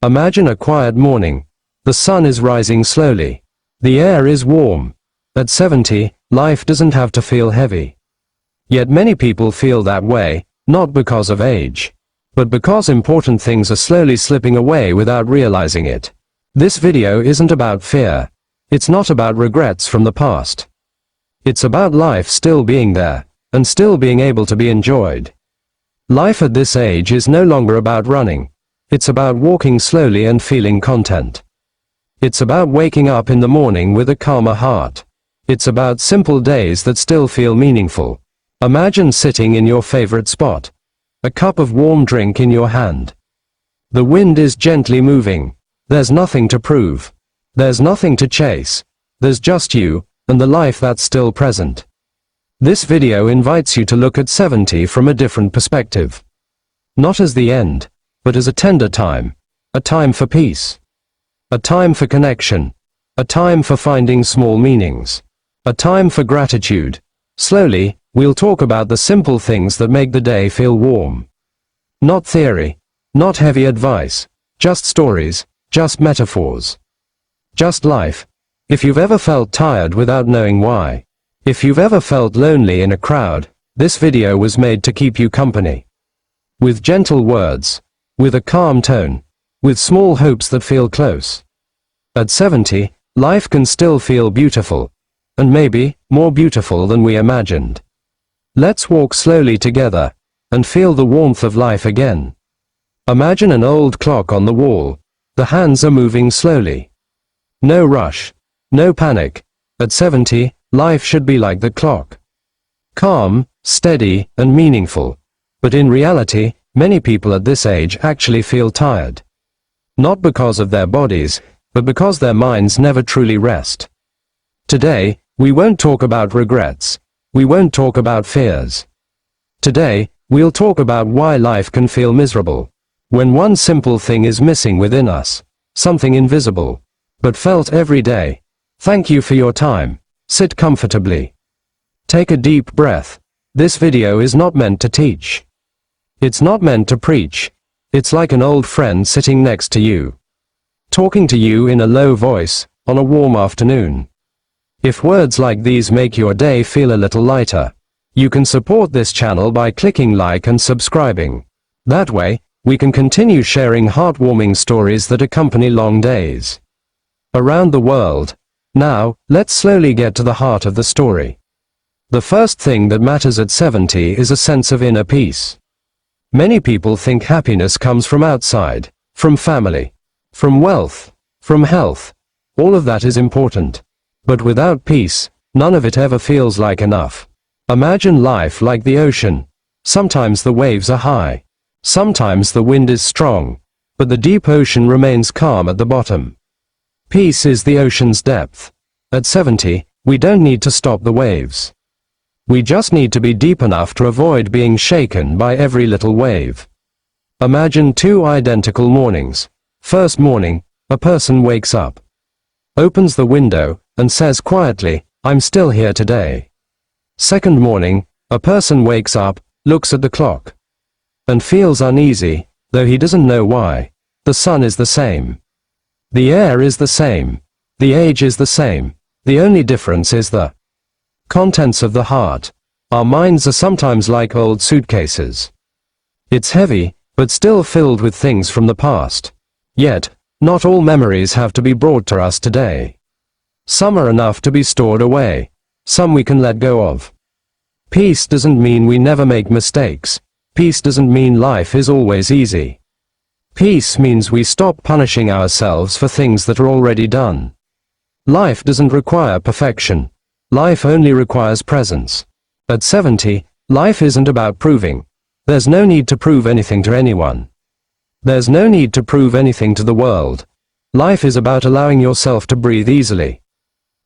Imagine a quiet morning. The sun is rising slowly. The air is warm. At 70, life doesn't have to feel heavy. Yet many people feel that way, not because of age, but because important things are slowly slipping away without realizing it. This video isn't about fear. It's not about regrets from the past. It's about life still being there, and still being able to be enjoyed. Life at this age is no longer about running. It's about walking slowly and feeling content. It's about waking up in the morning with a calmer heart. It's about simple days that still feel meaningful. Imagine sitting in your favorite spot. A cup of warm drink in your hand. The wind is gently moving. There's nothing to prove. There's nothing to chase. There's just you, and the life that's still present. This video invites you to look at 70 from a different perspective. Not as the end, but as a tender time. A time for peace. A time for connection. A time for finding small meanings. A time for gratitude. Slowly, we'll talk about the simple things that make the day feel warm. Not theory. Not heavy advice. Just stories. Just metaphors. Just life. If you've ever felt tired without knowing why. If you've ever felt lonely in a crowd, this video was made to keep you company. With gentle words. With a calm tone. With small hopes that feel close. At 70, life can still feel beautiful. And maybe, more beautiful than we imagined. Let's walk slowly together, and feel the warmth of life again. Imagine an old clock on the wall. The hands are moving slowly. No rush. No panic. At 70, life should be like the clock. Calm, steady, and meaningful. But in reality, many people at this age actually feel tired. Not because of their bodies, but because their minds never truly rest. Today, we won't talk about regrets. We won't talk about fears. Today, we'll talk about why life can feel miserable. When one simple thing is missing within us. Something invisible. But felt every day. Thank you for your time. Sit comfortably. Take a deep breath. This video is not meant to teach. It's not meant to preach. It's like an old friend sitting next to you. Talking to you in a low voice, on a warm afternoon. If words like these make your day feel a little lighter, you can support this channel by clicking like and subscribing. That way, we can continue sharing heartwarming stories that accompany long days. Around the world. Now, let's slowly get to the heart of the story. The first thing that matters at 70 is a sense of inner peace. Many people think happiness comes from outside, from family, from wealth, from health. All of that is important. But without peace, none of it ever feels like enough. Imagine life like the ocean. Sometimes the waves are high. Sometimes the wind is strong. But the deep ocean remains calm at the bottom. Peace is the ocean's depth. At 70, we don't need to stop the waves. We just need to be deep enough to avoid being shaken by every little wave. Imagine two identical mornings. First morning, a person wakes up. Opens the window, and says quietly, "I'm still here today." Second morning, a person wakes up, looks at the clock. And feels uneasy, though he doesn't know why. The sun is the same. The air is the same. The age is the same. The only difference is the contents of the heart. Our minds are sometimes like old suitcases. It's heavy, but still filled with things from the past. Yet, not all memories have to be brought to us today. Some are enough to be stored away. Some we can let go of. Peace doesn't mean we never make mistakes. Peace doesn't mean life is always easy. Peace means we stop punishing ourselves for things that are already done. Life doesn't require perfection. Life only requires presence. At 70, life isn't about proving. There's no need to prove anything to anyone. There's no need to prove anything to the world. Life is about allowing yourself to breathe easily.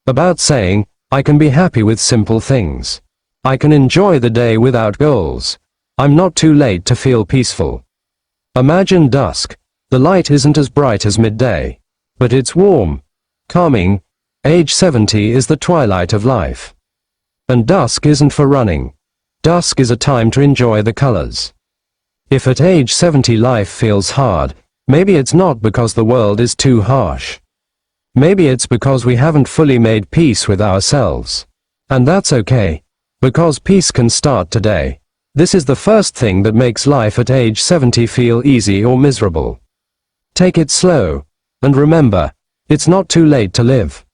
About saying, I can be happy with simple things. I can enjoy the day without goals. I'm not too late to feel peaceful. Imagine dusk. The light isn't as bright as midday. But it's warm. Calming. Age 70 is the twilight of life. And dusk isn't for running. Dusk is a time to enjoy the colors. If at age 70 life feels hard, Maybe it's not because the world is too harsh. Maybe it's because we haven't fully made peace with ourselves. And that's okay, because peace can start today. This is the first thing that makes life at age 70 feel easy or miserable. Take it slow, and remember, it's not too late to live.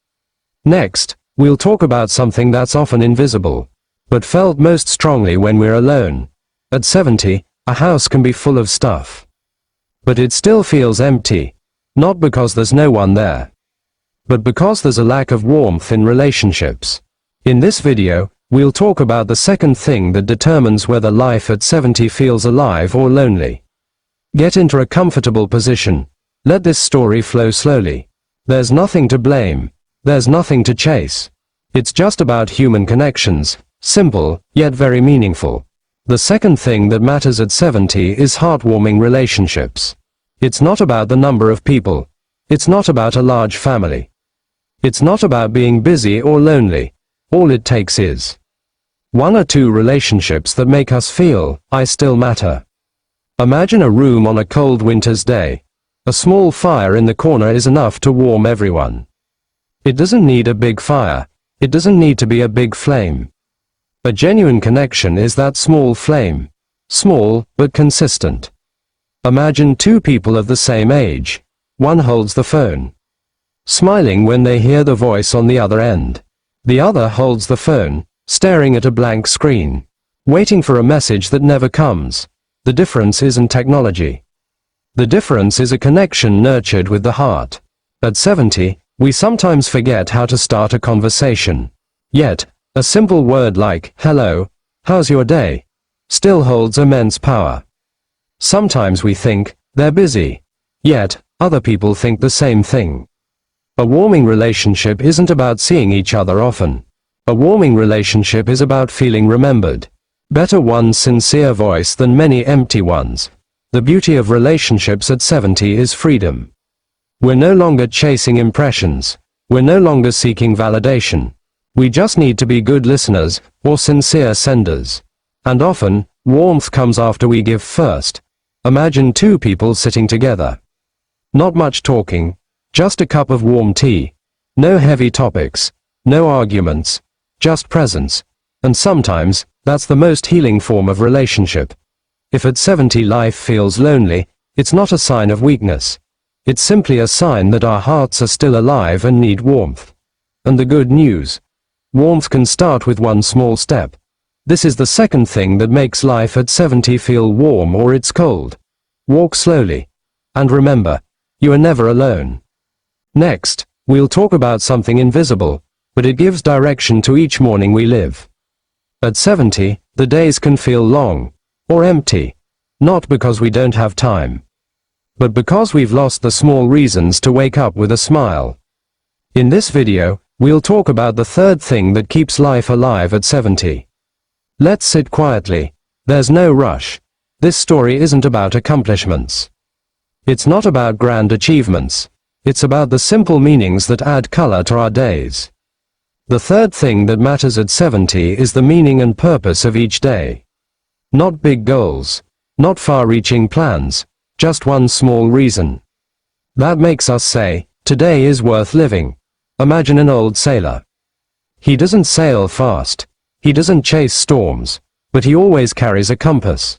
Next, we'll talk about something that's often invisible, but felt most strongly when we're alone. At 70, a house can be full of stuff. But it still feels empty, not because there's no one there, but because there's a lack of warmth in relationships. In this video, we'll talk about the second thing that determines whether life at 70 feels alive or lonely. Get into a comfortable position. Let this story flow slowly. There's nothing to blame. There's nothing to chase. It's just about human connections, simple, yet very meaningful. The second thing that matters at 70 is heartwarming relationships. It's not about the number of people. It's not about a large family. It's not about being busy or lonely. All it takes is one or two relationships that make us feel, I still matter. Imagine a room on a cold winter's day. A small fire in the corner is enough to warm everyone. It doesn't need a big fire. It doesn't need to be a big flame. A genuine connection is that small flame. Small, but consistent. Imagine two people of the same age. One holds the phone, smiling when they hear the voice on the other end. The other holds the phone, staring at a blank screen, waiting for a message that never comes. The difference isn't technology. The difference is a connection nurtured with the heart. At 70, we sometimes forget how to start a conversation. Yet, a simple word like, "Hello, how's your day?" still holds immense power. Sometimes we think, they're busy. Yet, other people think the same thing. A warming relationship isn't about seeing each other often. A warming relationship is about feeling remembered. Better one sincere voice than many empty ones. The beauty of relationships at 70 is freedom. We're no longer chasing impressions. We're no longer seeking validation. We just need to be good listeners, or sincere senders. And often, warmth comes after we give first. Imagine two people sitting together. Not much talking, just a cup of warm tea. No heavy topics, no arguments, just presence. And sometimes, that's the most healing form of relationship. If at 70 life feels lonely, it's not a sign of weakness. It's simply a sign that our hearts are still alive and need warmth. And the good news: warmth can start with one small step. This is the second thing that makes life at 70 feel warm or it's cold. Walk slowly. And remember, you are never alone. Next, we'll talk about something invisible, but it gives direction to each morning we live. At 70, the days can feel long, or empty, not because we don't have time, but because we've lost the small reasons to wake up with a smile. In this video, we'll talk about the third thing that keeps life alive at 70. Let's sit quietly. There's no rush. This story isn't about accomplishments. It's not about grand achievements. It's about the simple meanings that add color to our days. The third thing that matters at 70 is the meaning and purpose of each day. Not big goals, not far-reaching plans, just one small reason. That makes us say, today is worth living. Imagine an old sailor. He doesn't sail fast. He doesn't chase storms, but he always carries a compass.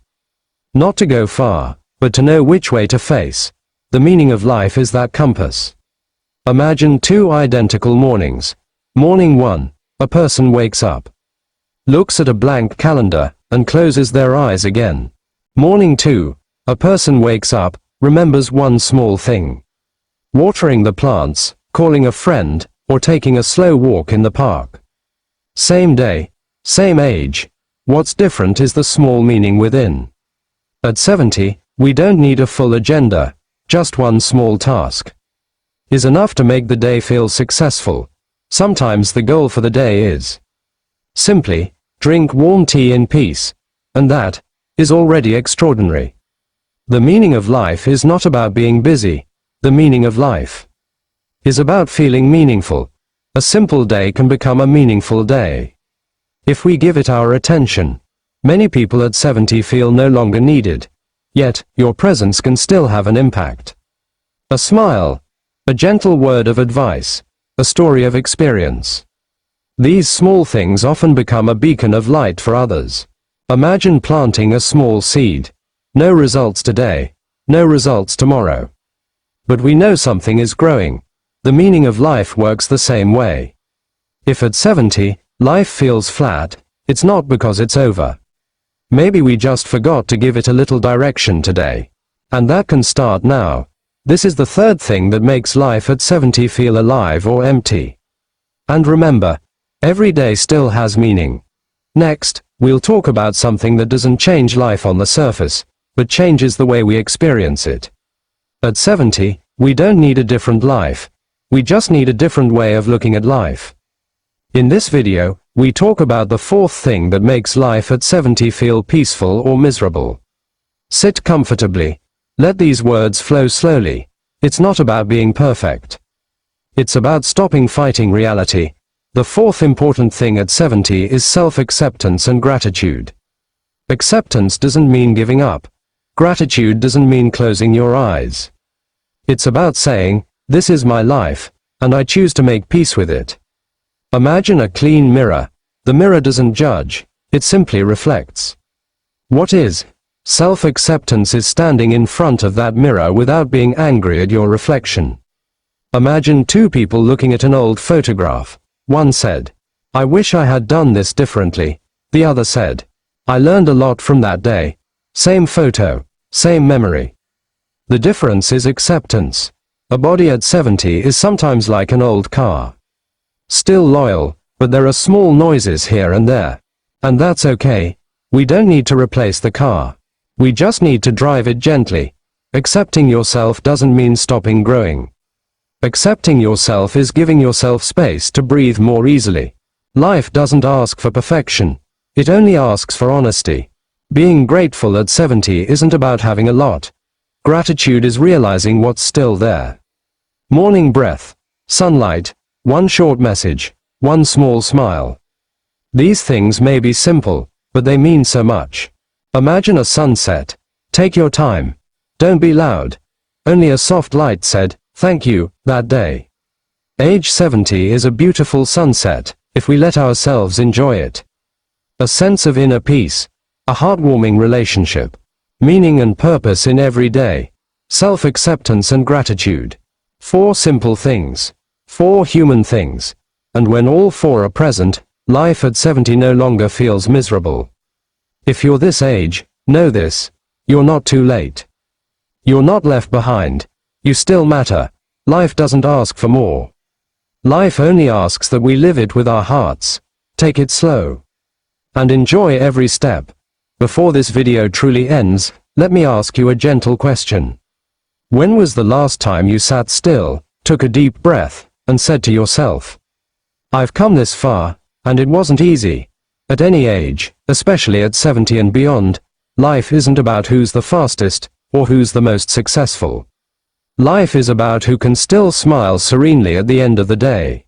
Not to go far, but to know which way to face. The meaning of life is that compass. Imagine two identical mornings. Morning 1, a person wakes up, looks at a blank calendar, and closes their eyes again. Morning 2, a person wakes up, remembers one small thing. Watering the plants, calling a friend, or taking a slow walk in the park. Same day, same age. What's different is the small meaning within. At 70, we don't need a full agenda, just one small task is enough to make the day feel successful. Sometimes the goal for the day is simply drink warm tea in peace, and that is already extraordinary. The meaning of life is not about being busy. The meaning of life is about feeling meaningful. A simple day can become a meaningful day if we give it our attention. Many people at 70 feel no longer needed. Yet, your presence can still have an impact. a smile, a gentle word of advice, a story of experience. These small things often become a beacon of light for others. Imagine planting a small seed. No results today, no results tomorrow. But we know something is growing. The meaning of life works the same way. If at 70, life feels flat, it's not because it's over. Maybe we just forgot to give it a little direction today. And that can start now. This is the third thing that makes life at 70 feel alive or empty. And remember, every day still has meaning. Next, we'll talk about something that doesn't change life on the surface, but changes the way we experience it. At 70, we don't need a different life. We just need a different way of looking at life. In this video, we talk about the fourth thing that makes life at 70 feel peaceful or miserable. Sit comfortably. Let these words flow slowly. It's not about being perfect. It's about stopping fighting reality. The fourth important thing at 70 is self-acceptance and gratitude. Acceptance doesn't mean giving up. Gratitude doesn't mean closing your eyes. It's about saying, this is my life, and I choose to make peace with it. Imagine a clean mirror. The mirror doesn't judge, it simply reflects. What is? Self-acceptance is standing in front of that mirror without being angry at your reflection. Imagine two people looking at an old photograph. One said, I wish I had done this differently. The other said, I learned a lot from that day. Same photo, same memory. The difference is acceptance. A body at 70 is sometimes like an old car. Still loyal, but there are small noises here and there. And that's okay. We don't need to replace the car. We just need to drive it gently. Accepting yourself doesn't mean stopping growing. Accepting yourself is giving yourself space to breathe more easily. Life doesn't ask for perfection. It only asks for honesty. Being grateful at 70 isn't about having a lot. Gratitude is realizing what's still there. Morning breath, sunlight, one short message, one small smile. These things may be simple, but they mean so much. Imagine a sunset. Take your time. Don't be loud. Only a soft light said, thank you, that day. Age 70 is a beautiful sunset, if we let ourselves enjoy it. A sense of inner peace, a heartwarming relationship, meaning and purpose in every day, self-acceptance and gratitude. 4 simple things, 4 human things, and when all 4 are present, life at 70 no longer feels miserable. If you're this age, know this, you're not too late. You're not left behind. You still matter. Life doesn't ask for more. Life only asks that we live it with our hearts. Take it slow. And enjoy every step. Before this video truly ends, let me ask you a gentle question. When was the last time you sat still, took a deep breath, and said to yourself, I've come this far, and it wasn't easy. At any age, especially at 70 and beyond, life isn't about who's the fastest, or who's the most successful. Life is about who can still smile serenely at the end of the day.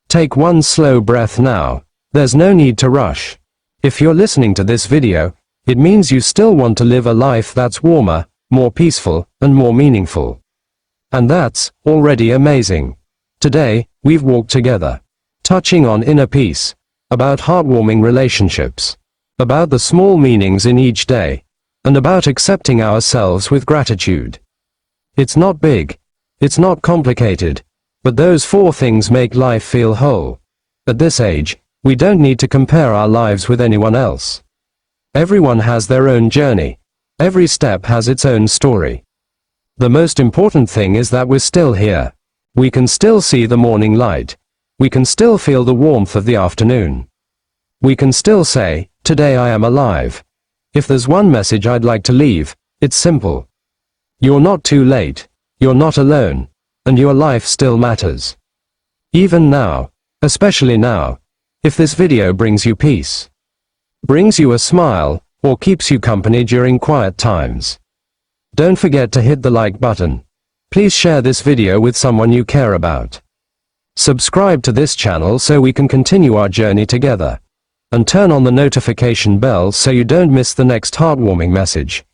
Take one slow breath now. There's no need to rush. If you're listening to this video, it means you still want to live a life that's warmer, more peaceful, and more meaningful. And that's already amazing. Today, we've walked together, touching on inner peace, about heartwarming relationships, about the small meanings in each day, and about accepting ourselves with gratitude. It's not big, it's not complicated, but those 4 things make life feel whole. At this age, we don't need to compare our lives with anyone else. Everyone has their own journey. Every step has its own story. The most important thing is that we're still here. We can still see the morning light. We can still feel the warmth of the afternoon. We can still say, today I am alive. If there's one message I'd like to leave, it's simple. You're not too late, you're not alone, and your life still matters. Even now, especially now, if this video brings you peace, brings you a smile, or keeps you company during quiet times, don't forget to hit the like button. Please share this video with someone you care about. Subscribe to this channel so we can continue our journey together. And turn on the notification bell so you don't miss the next heartwarming message.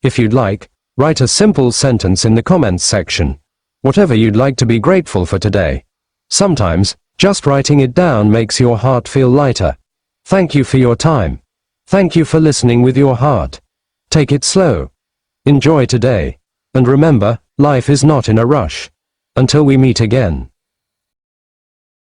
If you'd like, write a simple sentence in the comments section. whatever you'd like to be grateful for today. Sometimes, just writing it down makes your heart feel lighter. Thank you for your time. Thank you for listening with your heart. Take it slow. Enjoy today. And remember, life is not in a rush. Until we meet again.